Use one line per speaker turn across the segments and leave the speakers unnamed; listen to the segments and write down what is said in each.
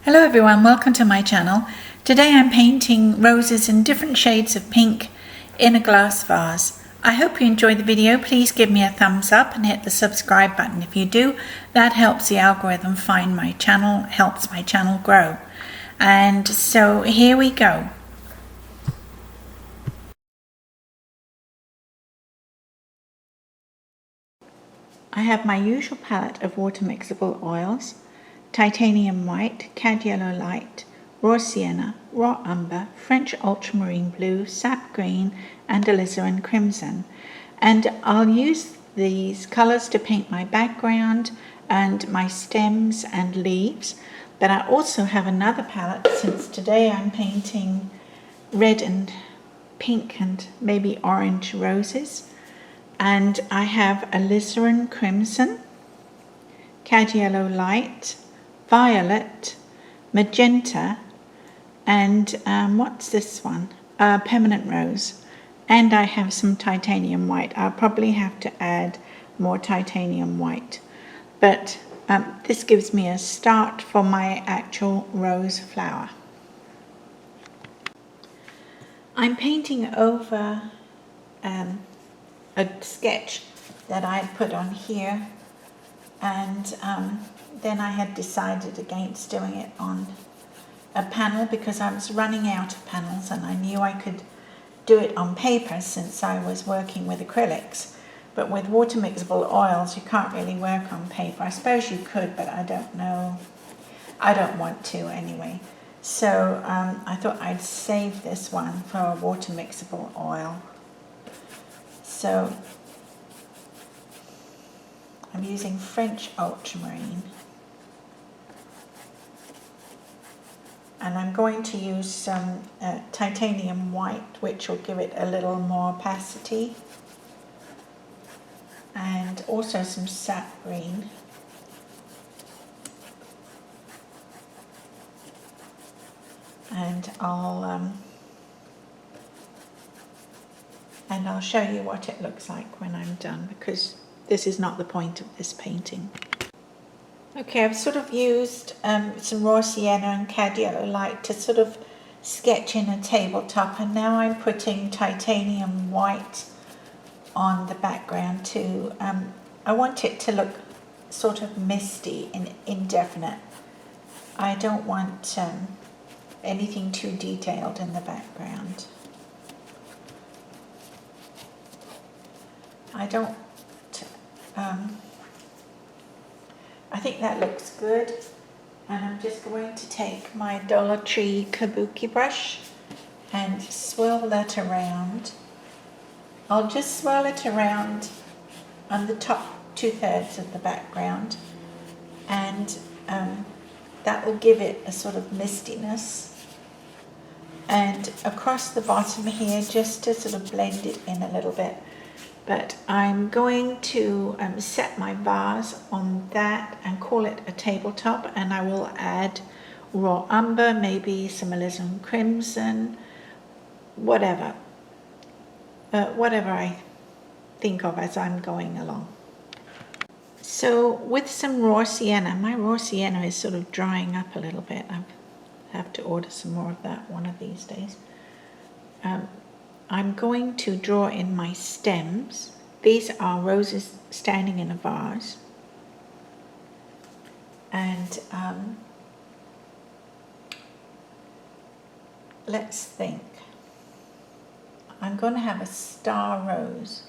Hello everyone, welcome to my channel. Today I'm painting roses in different shades of pink in a glass vase. I hope you enjoyed the video. Please give me a thumbs up and hit the subscribe button. If you do, that helps the algorithm find my channel, helps my channel grow. And so here we go. I have my usual palette of water mixable oils, titanium white, cad yellow light, raw sienna, raw umber, French ultramarine blue, sap green, and alizarin crimson. And I'll use these colors to paint my background and my stems and leaves. But I also have another palette, since today I'm painting red and pink and maybe orange roses. And I have alizarin crimson, cad yellow light, violet, magenta, and what's this one? Permanent rose. And I have some titanium white. I'll probably have to add more titanium white. But this gives me a start for my actual rose flower. I'm painting over a sketch that I had put on here, and then I had decided against doing it on a panel because I was running out of panels, and I knew I could do it on paper since I was working with acrylics. But with water mixable oils, you can't really work on paper. I suppose you could, but I don't know. I don't want to anyway. So I thought I'd save this one for a water mixable oil. So I'm using French ultramarine. And I'm going to use some titanium white, which will give it a little more opacity. And also some sap green. And I'll show you what it looks like when I'm done, because this is not the point of this painting. Okay, I've sort of used some raw sienna and cad yellow light to sort of sketch in a tabletop, and now I'm putting titanium white on the background too. I want it to look sort of misty and indefinite. I don't want anything too detailed in the background. I think that looks good, and I'm just going to take my Dollar Tree kabuki brush and swirl that around. I'll just swirl it around on the top 2/3 of the background, and that will give it a sort of mistiness. And across the bottom here, just to sort of blend it in a little bit. But I'm going to set my vase on that and call it a tabletop, and I will add raw umber, maybe some alizarin crimson, whatever I think of as I'm going along. So with some raw sienna, my raw sienna is sort of drying up a little bit. I have to order some more of that one of these days. I'm going to draw in my stems. These are roses standing in a vase. And let's think. I'm going to have a star rose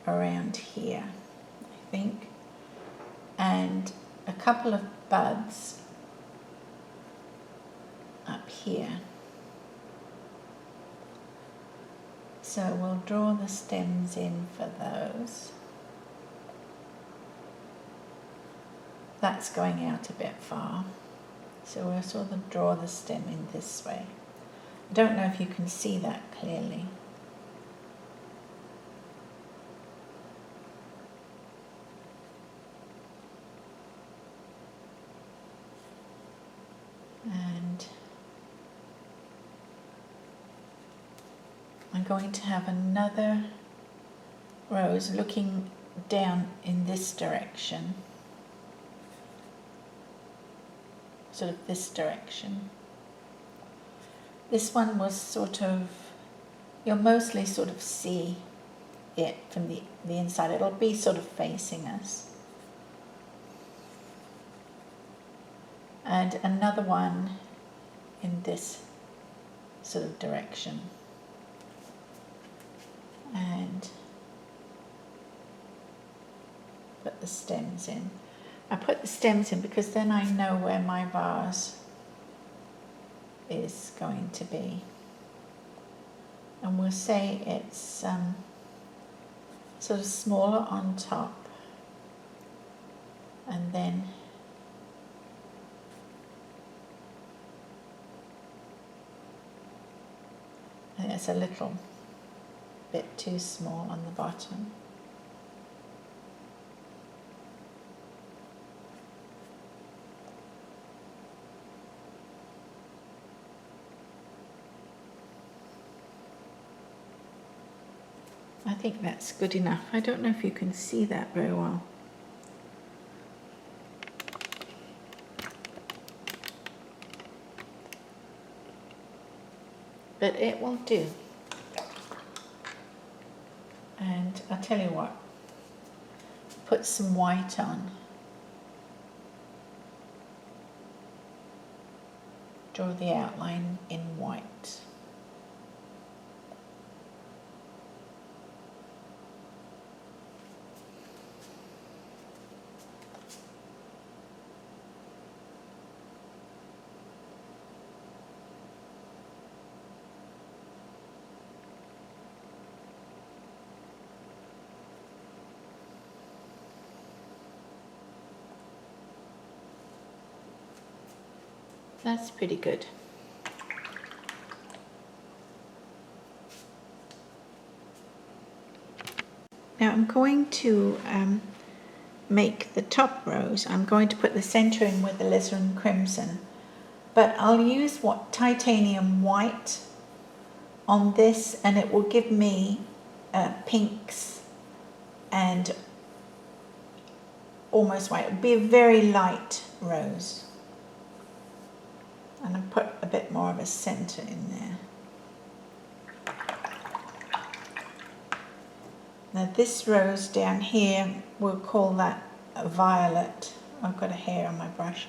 around here, I think, and a couple of buds up here. So we'll draw the stems in for those. That's going out a bit far. So we'll sort of draw the stem in this way. I don't know if you can see that clearly. And I'm going to have another rose looking down in this direction. sort of this direction. This one was sort of, you'll mostly sort of see it from the inside. It'll be sort of facing us. And another one in this sort of direction. And put the stems in. I put the stems in because then I know where my vase is going to be. And we'll say it's sort of smaller on top, and then I think it's a little bit too small on the bottom. I think that's good enough. I don't know if you can see that very well. But it will do. And I'll tell you what, put some white on. Draw the outline in white. That's pretty good. Now I'm going to make the top rows. I'm going to put the center in with alizarin crimson, but I'll use titanium white on this, and it will give me pinks and almost white. It will be a very light rose. And I put a bit more of a center in there. Now this rose down here, we'll call that a violet. I've got a hair on my brush.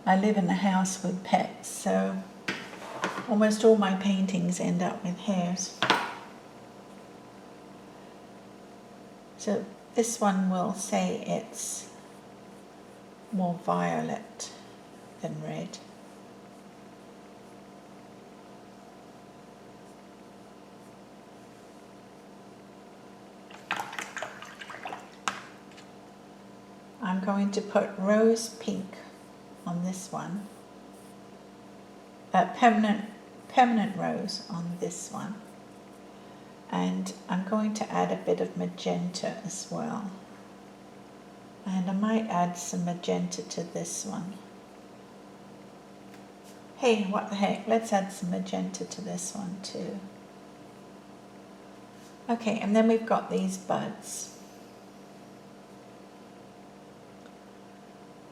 I live in a house with pets, so almost all my paintings end up with hairs. So this one will say it's more violet than red. I'm going to put rose pink on this one, permanent rose on this one, and I'm going to add a bit of magenta as well, and I might add some magenta to this one. Hey, what the heck, let's add some magenta to this one too. Okay, and then we've got these buds.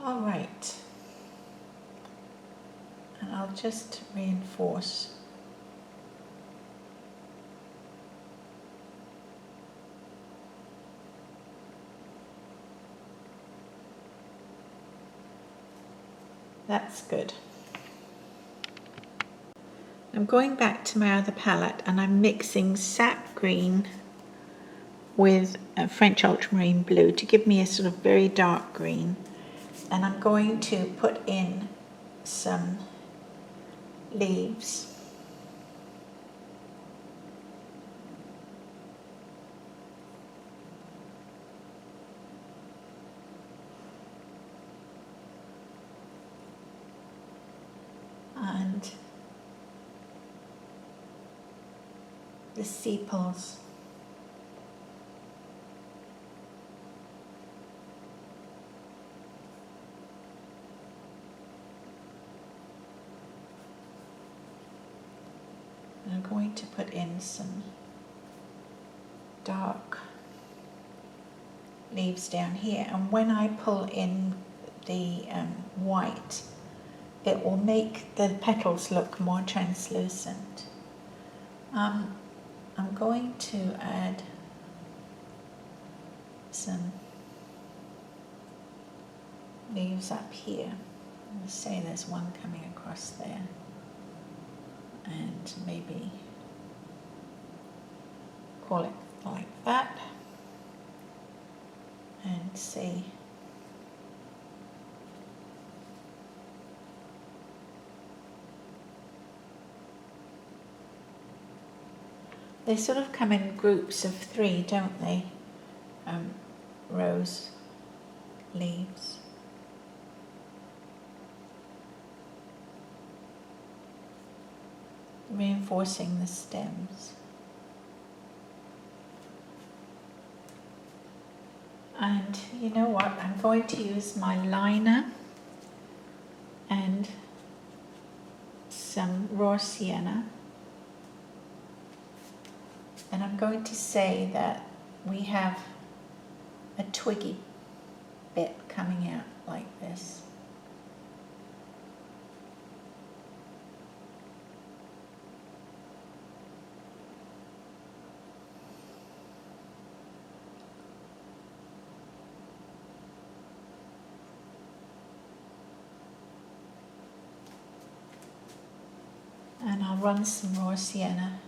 All right, and I'll just reinforce. That's good. I'm going back to my other palette and I'm mixing sap green with French ultramarine blue to give me a sort of very dark green. And I'm going to put in some leaves. And the sepals. I'm going to put in some dark leaves down here, and when I pull in the white, it will make the petals look more translucent. I'm going to add some leaves up here. Let's say there's one coming across there, and maybe call it like that, and see. They sort of come in groups of 3, don't they? Rose leaves. Reinforcing the stems. And you know what? I'm going to use my liner and some raw sienna. And I'm going to say that we have a twiggy bit coming out like this. And I'll run some raw sienna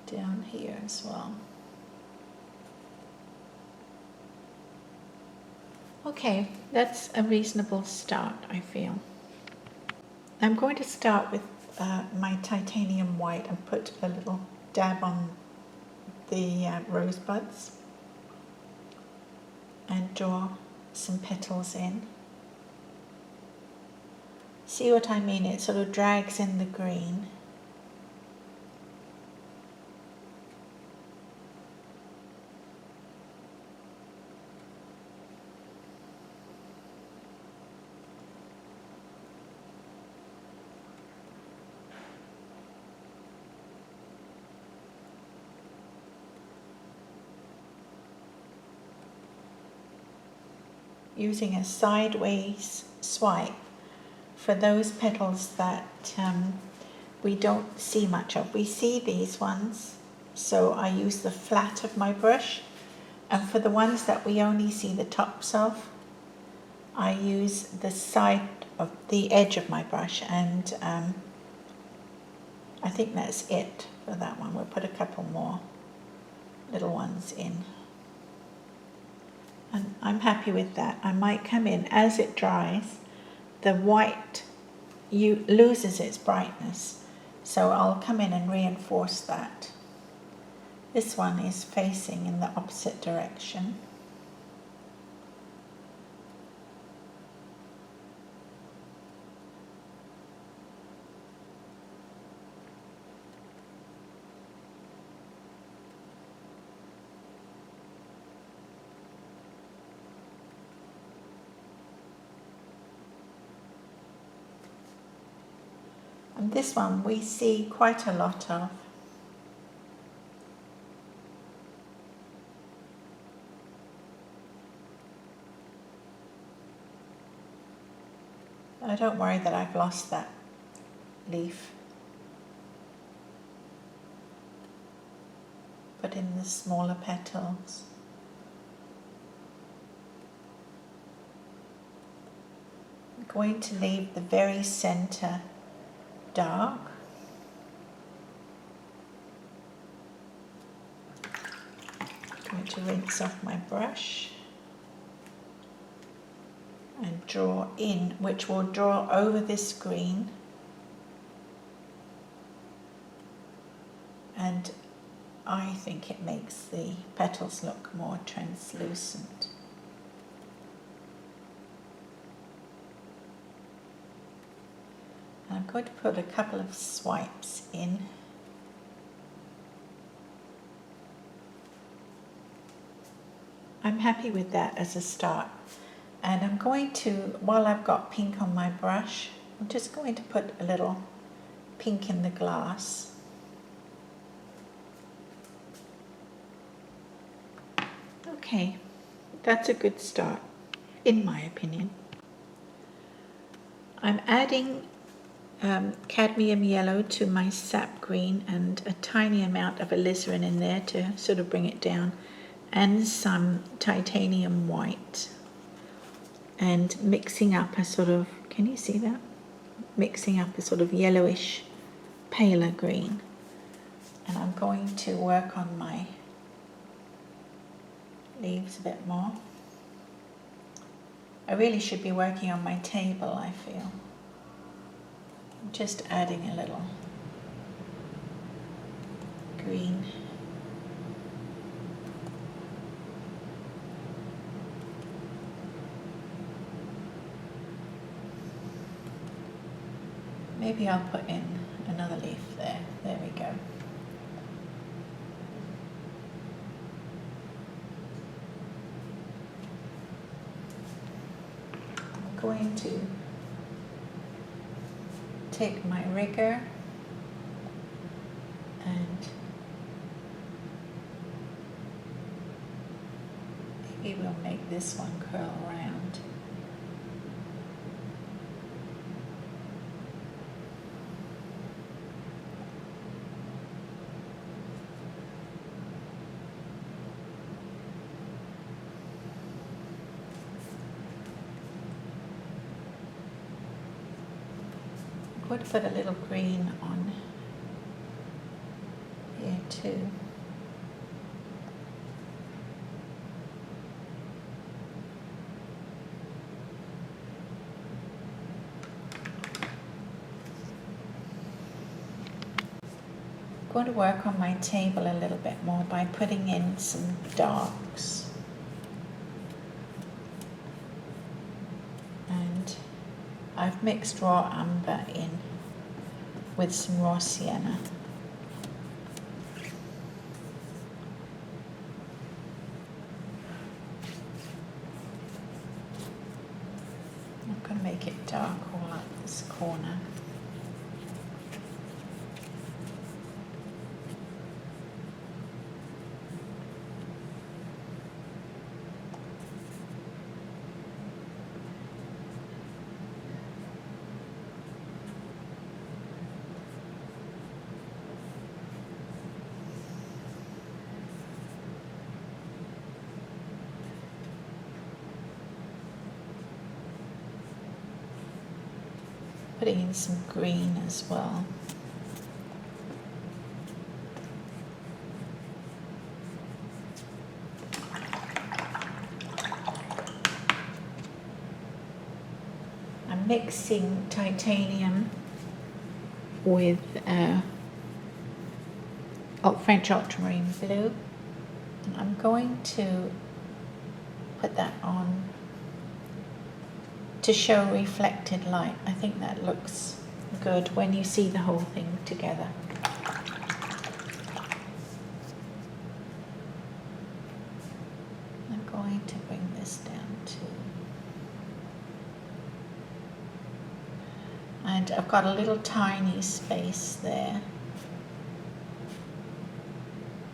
down here as well. Okay, that's a reasonable start, I feel. I'm going to start with my titanium white and put a little dab on the rose buds and draw some petals in. See what I mean? It sort of drags in the green. Using a sideways swipe for those petals that we don't see much of. We see these ones, so I use the flat of my brush, and for the ones that we only see the tops of, I use the side of the edge of my brush, and I think that's it for that one. We'll put a couple more little ones in. And I'm happy with that. I might come in as it dries. The white loses its brightness, so I'll come in and reinforce that. This one is facing in the opposite direction. And this one we see quite a lot of. I don't worry that I've lost that leaf. Put in the smaller petals. I'm going to leave the very center dark. I'm going to rinse off my brush and draw in, which will draw over this green, and I think it makes the petals look more translucent. I'm going to put a couple of swipes in. I'm happy with that as a start. And I'm going to, while I've got pink on my brush, I'm just going to put a little pink in the glass. Okay, that's a good start, in my opinion. I'm adding cadmium yellow to my sap green and a tiny amount of alizarin in there to sort of bring it down, and some titanium white, and mixing up a sort of, can you see that? Mixing up a sort of yellowish paler green. And I'm going to work on my leaves a bit more. I really should be working on my table, I feel. I'm just adding a little green. Maybe I'll put in another leaf there. There we go. I'm going to take my rigger and maybe we'll make this one curl around. I'm going to put a little green on here too. I'm going to work on my table a little bit more by putting in some darks. And I've mixed raw umber in with some raw sienna. I'm going to make it dark all up this corner. Putting in some green as well. I'm mixing titanium with French ultramarine blue, and I'm going to put that on to show reflected light. I think that looks good when you see the whole thing together. I'm going to bring this down too. And I've got a little tiny space there.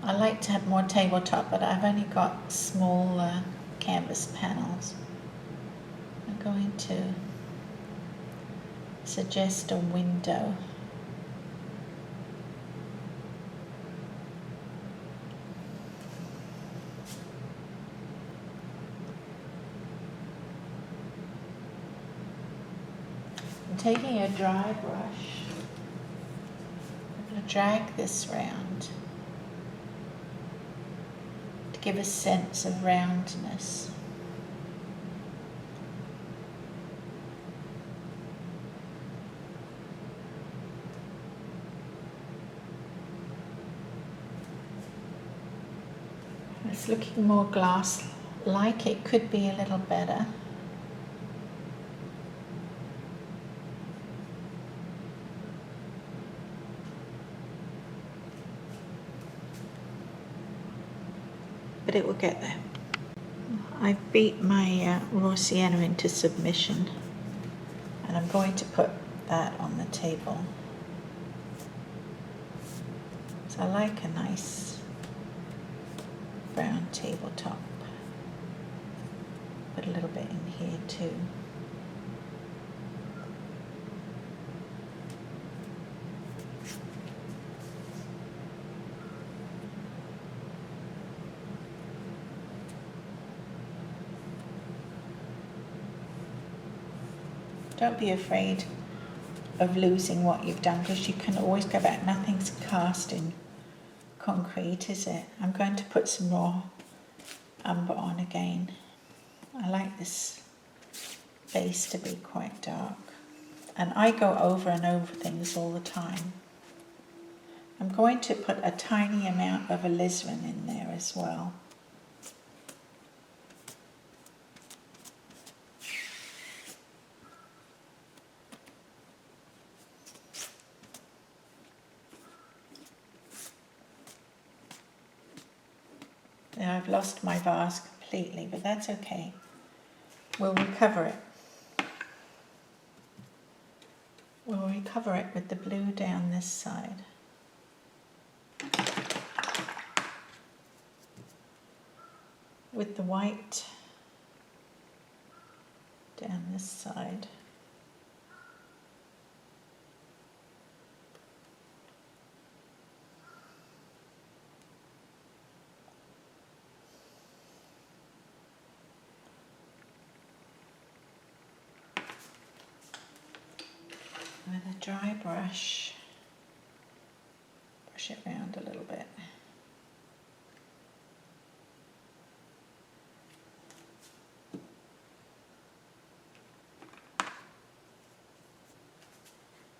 I like to have more tabletop, but I've only got small canvas panels. I'm going to suggest a window. I'm taking a dry brush. I'm going to drag this round to give a sense of roundness. It's looking more glass-like. It could be a little better. But it will get there. I've beat my raw sienna into submission, and I'm going to put that on the table. So I like a nice brown tabletop. Put a little bit in here too. Don't be afraid of losing what you've done, because you can always go back. Nothing's cast in concrete, is it? I'm going to put some raw umber on again. I like this base to be quite dark, and I go over and over things all the time. I'm going to put a tiny amount of alizarin in there as well. Now I've lost my vase completely, but that's okay. We'll recover it. We'll recover it with the blue down this side. With the white down this side. With a dry brush, brush it around a little bit.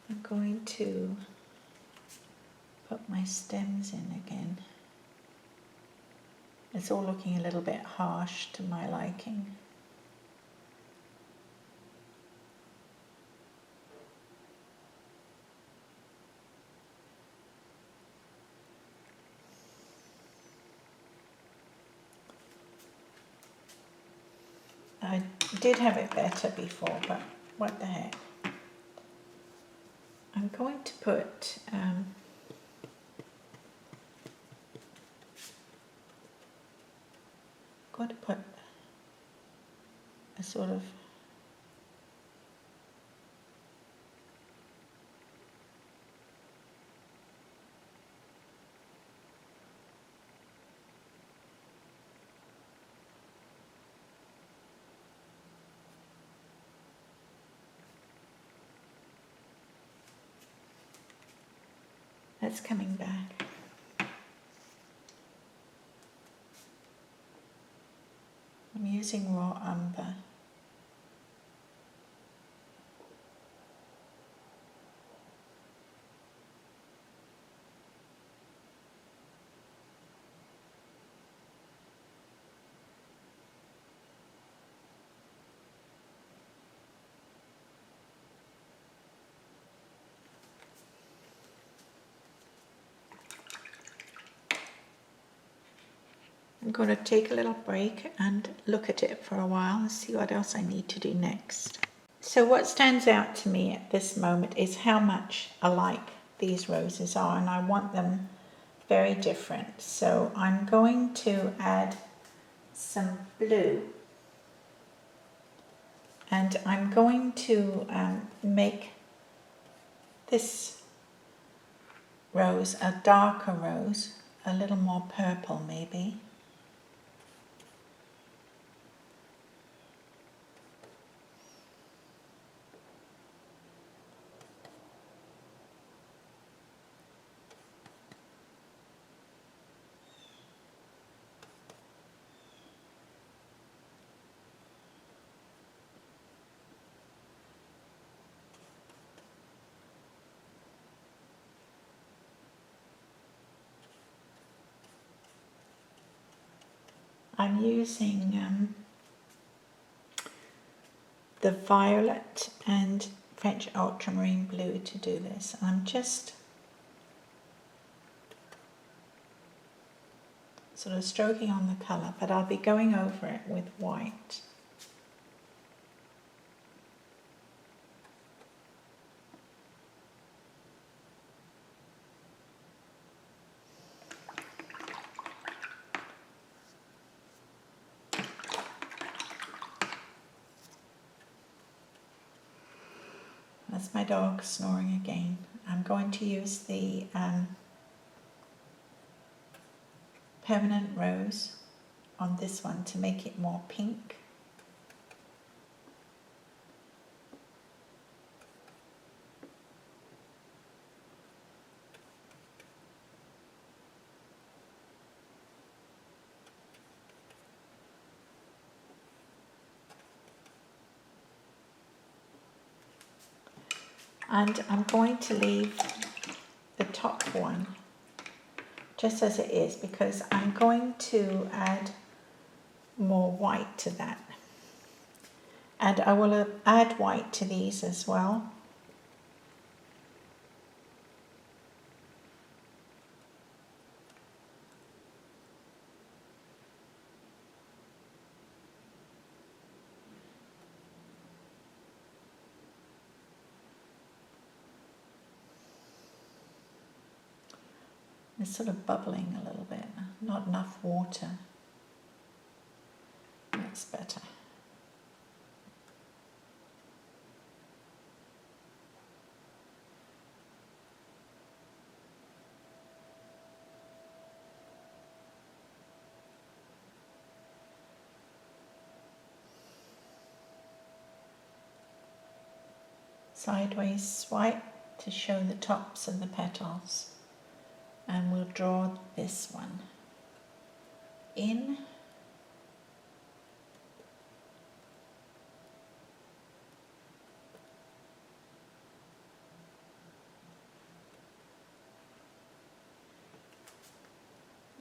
I'm going to put my stems in again. It's all looking a little bit harsh to my liking. I did have it better before, but what the heck. I'm going to put a sort of that's coming back. I'm using raw umber. I'm going to take a little break and look at it for a while and see what else I need to do next. So what stands out to me at this moment is how much alike these roses are, and I want them very different. So I'm going to add some blue, and I'm going to make this rose a darker rose, a little more purple maybe. I'm using the violet and French ultramarine blue to do this. I'm just sort of stroking on the colour, but I'll be going over it with white. That's my dog snoring again. I'm going to use the permanent rose on this one to make it more pink. And I'm going to leave the top one just as it is because I'm going to add more white to that. And I will add white to these as well. It's sort of bubbling a little bit, not enough water. That's better. Sideways swipe to show the tops of the petals, and we'll draw this one in.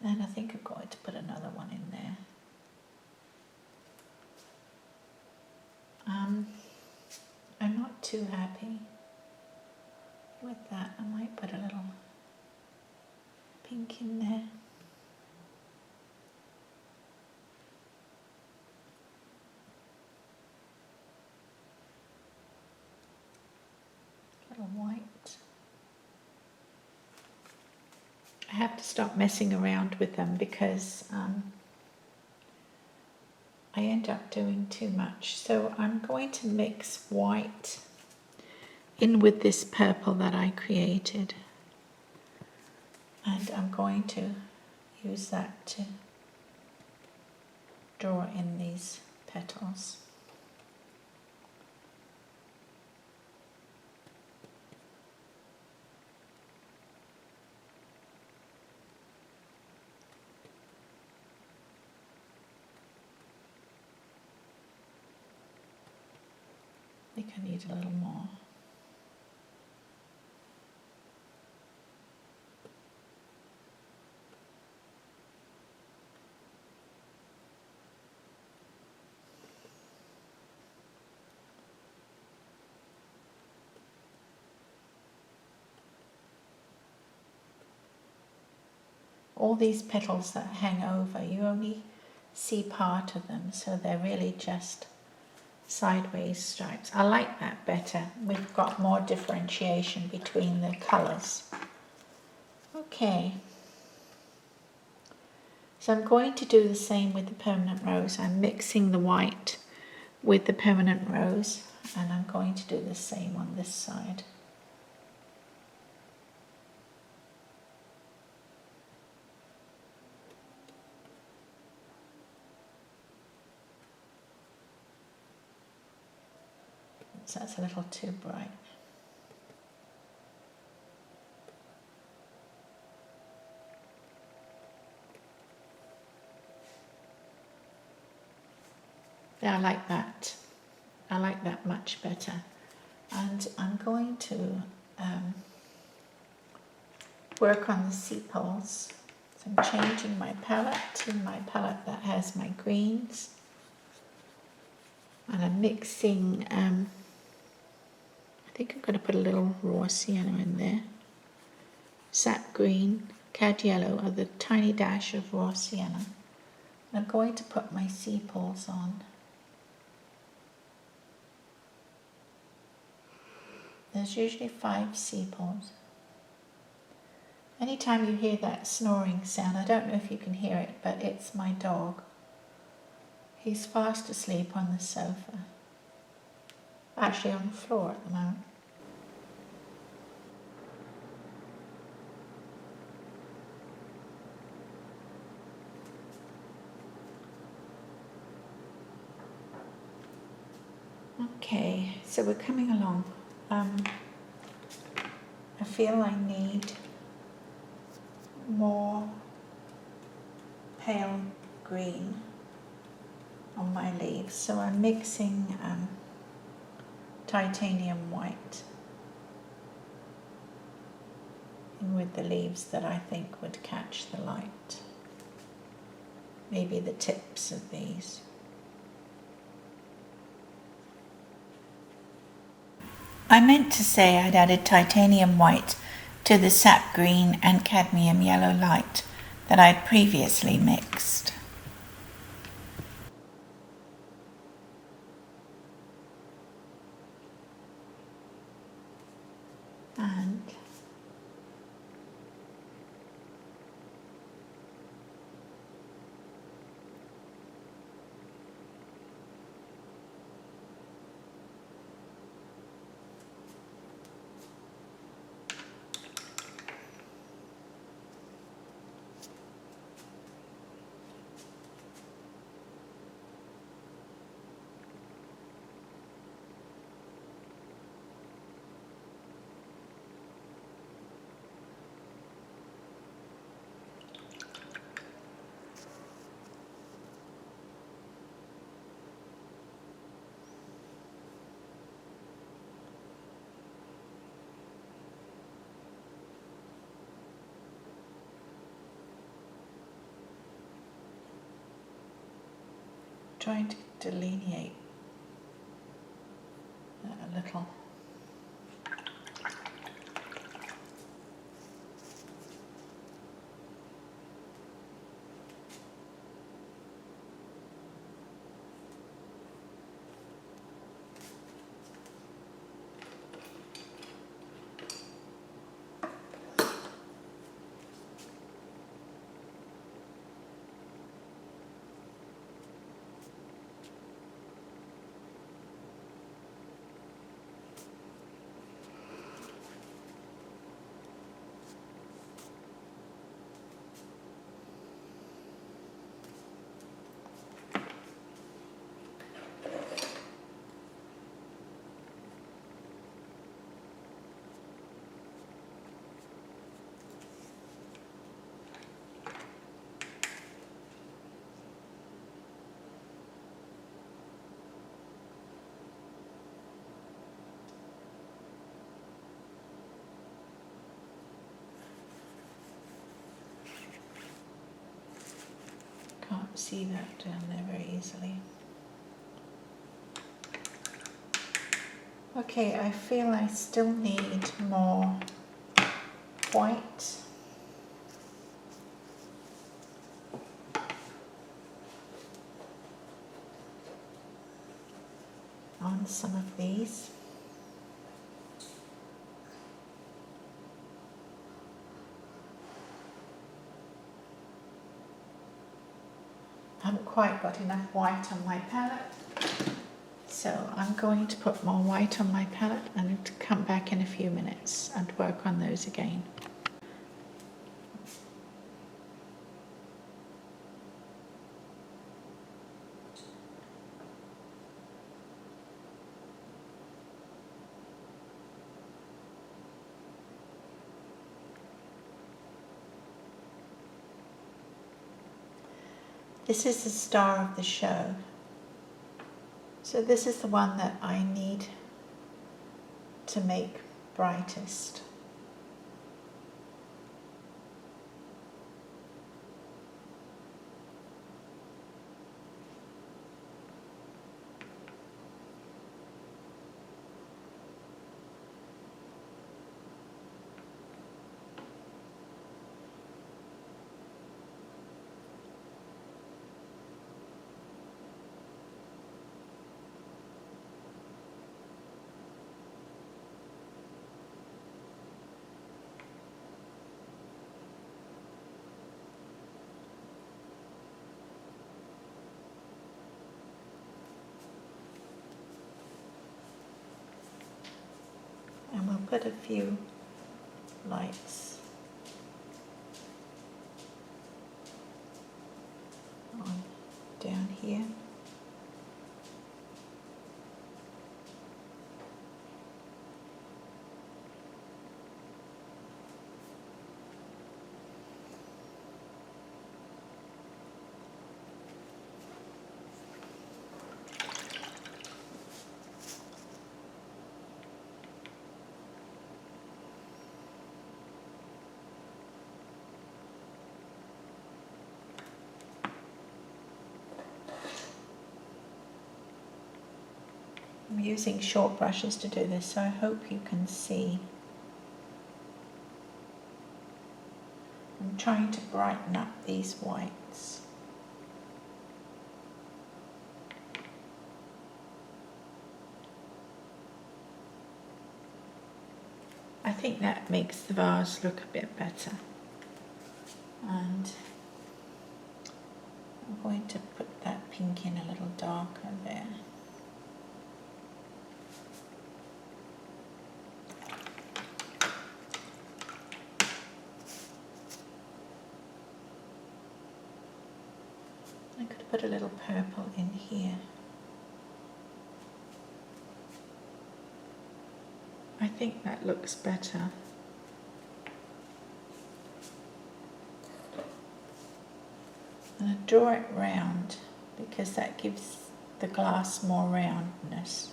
And I think I'm going to put another one in there. I'm not too happy with that. I might put a little pink in there. A little white. I have to stop messing around with them because I end up doing too much. So I'm going to mix white in with this purple that I created. And I'm going to use that to draw in these petals. I think I need a little more. All these petals that hang over, you only see part of them, so they're really just sideways stripes. I like that better. We've got more differentiation between the colours. Okay. So I'm going to do the same with the permanent rose. I'm mixing the white with the permanent rose, and I'm going to do the same on this side. So that's a little too bright. Yeah, I like that. I like that much better. And I'm going to work on the sepals. So I'm changing my palette to my palette that has my greens. And I'm mixing, I think I'm going to put a little raw sienna in there. Sap green, cad yellow, or the tiny dash of raw sienna. I'm going to put my sepals on. There's usually 5 sepals. Anytime you hear that snoring sound, I don't know if you can hear it, but it's my dog. He's fast asleep on the sofa. Actually on the floor at the moment. Okay, so we're coming along. I feel I need more pale green on my leaves, so I'm mixing titanium white in with the leaves that I think would catch the light. Maybe the tips of these. I meant to say I'd added titanium white to the sap green and cadmium yellow light that I'd previously mixed. And trying to delineate that a little. Can't see that down there very easily. Okay, I feel I still need more white. On some of these. I haven't quite got enough white on my palette, so I'm going to put more white on my palette and come back in a few minutes and work on those again. This is the star of the show. So this is the one that I need to make brightest. And we'll put a few lights on down here. I'm using short brushes to do this, so I hope you can see. I'm trying to brighten up these whites. I think that makes the vase look a bit better. And I'm going to put that pink in a little darker there. I could put a little purple in here. I think that looks better. And I draw it round because that gives the glass more roundness.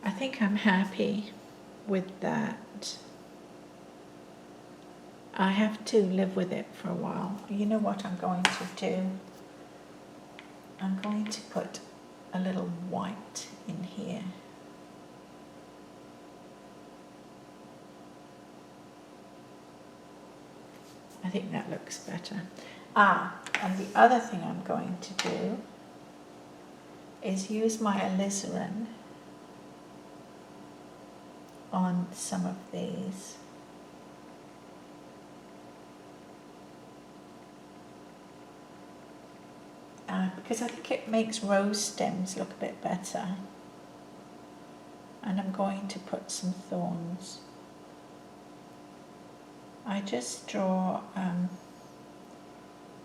I think I'm happy with that. I have to live with it for a while. You know what I'm going to do? I'm going to put a little white in here. I think that looks better. And the other thing I'm going to do is use my alizarin on some of these. Because I think it makes rose stems look a bit better. And I'm going to put some thorns. I just draw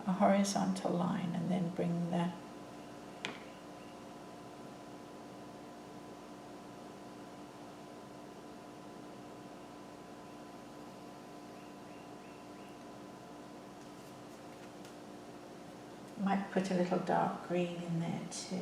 a horizontal line and then bring the might put a little dark green in there too.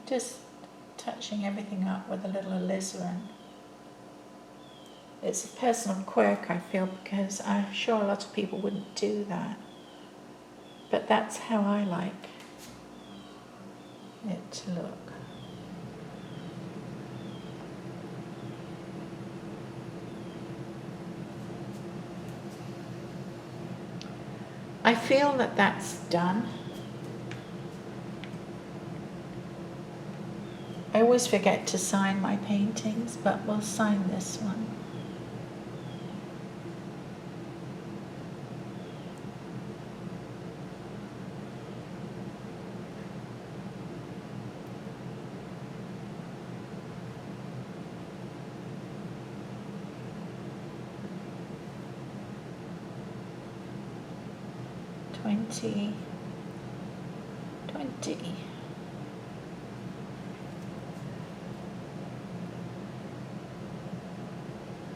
Just touching everything up with a little alizarin. It's a personal quirk, I feel, because I'm sure a lot of people wouldn't do that. But that's how I like it to look. I feel that that's done. I always forget to sign my paintings, but we'll sign this one. $20.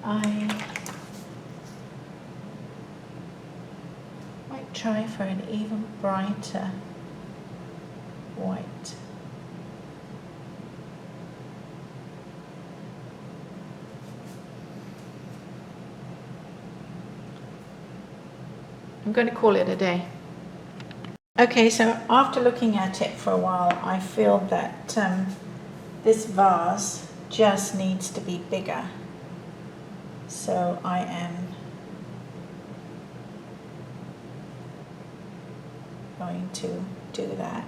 I might try for an even brighter white. I'm going to call it a day. Okay, so after looking at it for a while, I feel that this vase just needs to be bigger. So I am going to do that.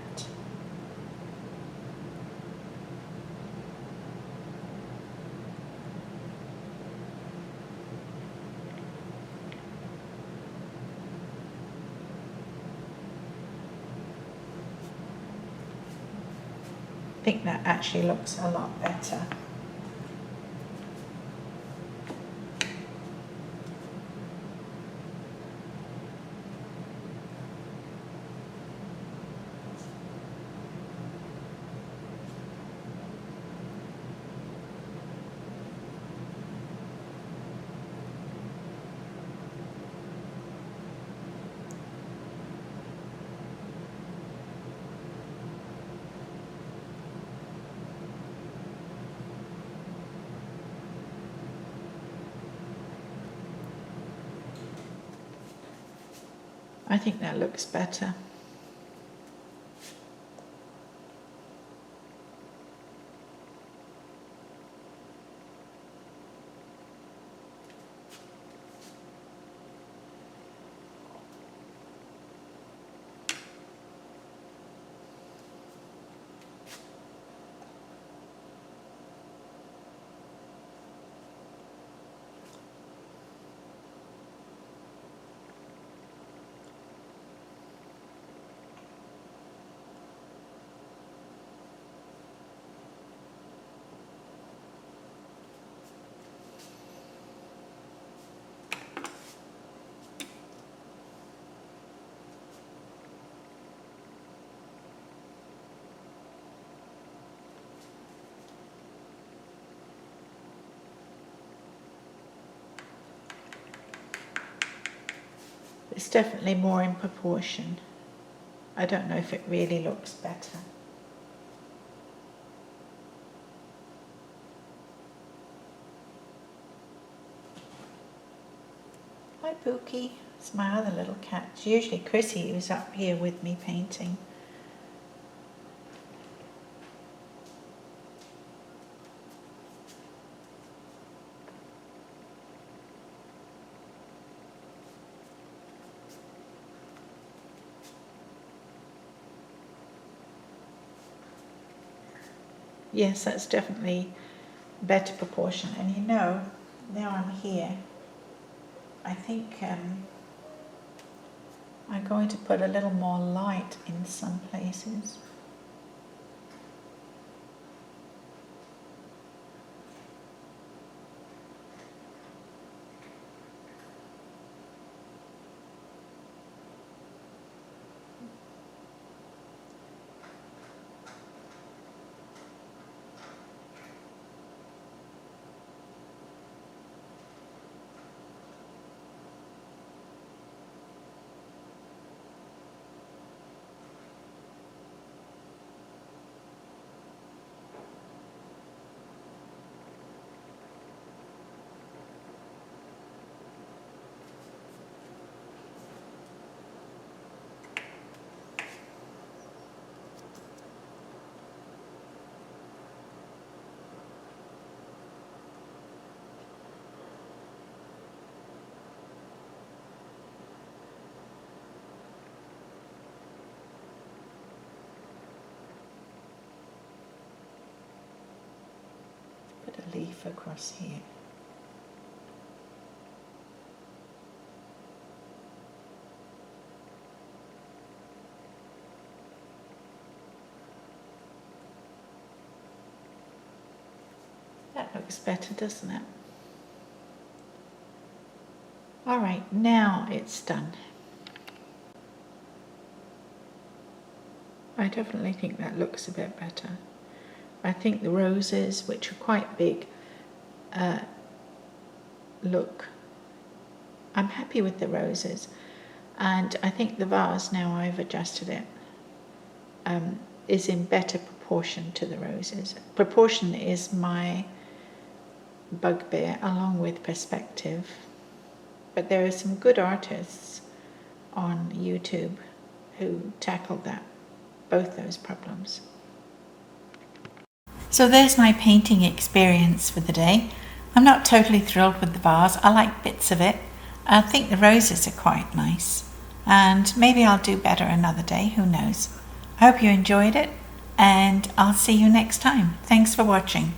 I think that actually looks a lot better. I think that looks better. It's definitely more in proportion. I don't know if it really looks better. Hi Pookie, it's my other little cat. It's usually Chrissy who's up here with me painting. Yes, that's definitely better proportion. And you know, now I'm here, I think I'm going to put a little more light in some places. Put a leaf across here. That looks better, doesn't it? All right, now it's done. I definitely think that looks a bit better. I think the roses, which are quite big, I'm happy with the roses. And I think the vase, now I've adjusted it, is in better proportion to the roses. Proportion is my bugbear along with perspective. But there are some good artists on YouTube who tackled both those problems. So there's my painting experience for the day. I'm not totally thrilled with the vase. I like bits of it. I think the roses are quite nice. And maybe I'll do better another day, who knows. I hope you enjoyed it, and I'll see you next time. Thanks for watching.